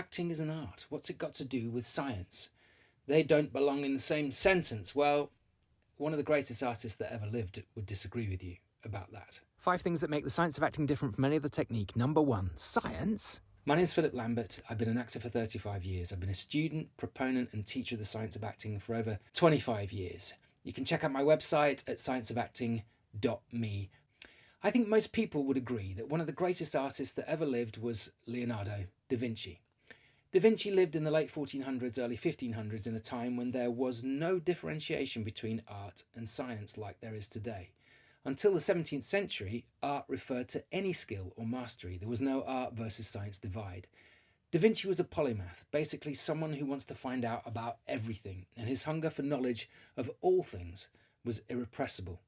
acting is an art. What's it got to do with science? They don't belong in the same sentence. Well, one of the greatest artists that ever lived would disagree with you about that. 5 things that make the science of acting different from any other technique. Number 1, science. My name's Philip Lambert. I've been an actor for 35 years. I've been a student, proponent and teacher of the science of acting for over 25 years. You can check out my website at scienceofacting.me. I think most people would agree that one of the greatest artists that ever lived was Leonardo da Vinci. Da Vinci lived in the late 1400s, early 1500s in a time when there was no differentiation between art and science like there is today. Until the 17th century, art referred to any skill or mastery. There was no art versus science divide. Da Vinci was a polymath, basically someone who wants to find out about everything, and his hunger for knowledge of all things was irrepressible.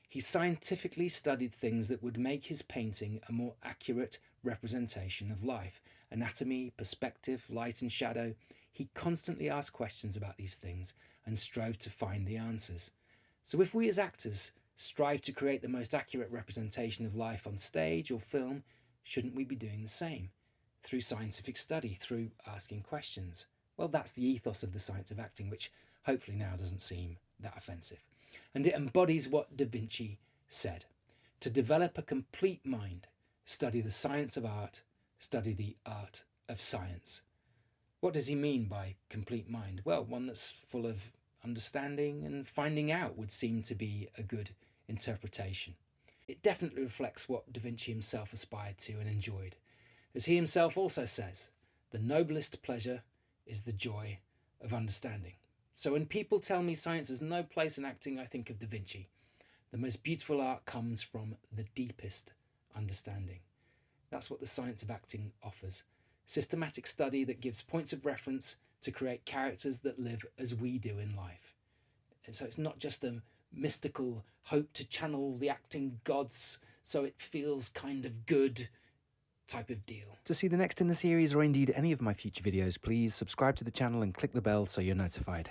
He scientifically studied things that would make his painting a more accurate representation of life. Anatomy, perspective, light and shadow. He constantly asked questions about these things and strove to find the answers. So if we as actors strive to create the most accurate representation of life on stage or film, shouldn't we be doing the same? Through scientific study, through asking questions. Well, that's the ethos of the science of acting, which hopefully now doesn't seem that offensive. And it embodies what Da Vinci said. To develop a complete mind, study the science of art, study the art of science. What does he mean by complete mind? Well, one that's full of understanding and finding out would seem to be a good interpretation. It definitely reflects what Da Vinci himself aspired to and enjoyed. As he himself also says, the noblest pleasure is the joy of understanding. So when people tell me science has no place in acting, I think of Da Vinci. The most beautiful art comes from the deepest understanding. That's what the science of acting offers. Systematic study that gives points of reference to create characters that live as we do in life. And so it's not just a mystical hope to channel the acting gods so it feels kind of good type of deal. To see the next in the series or indeed any of my future videos, please subscribe to the channel and click the bell so you're notified.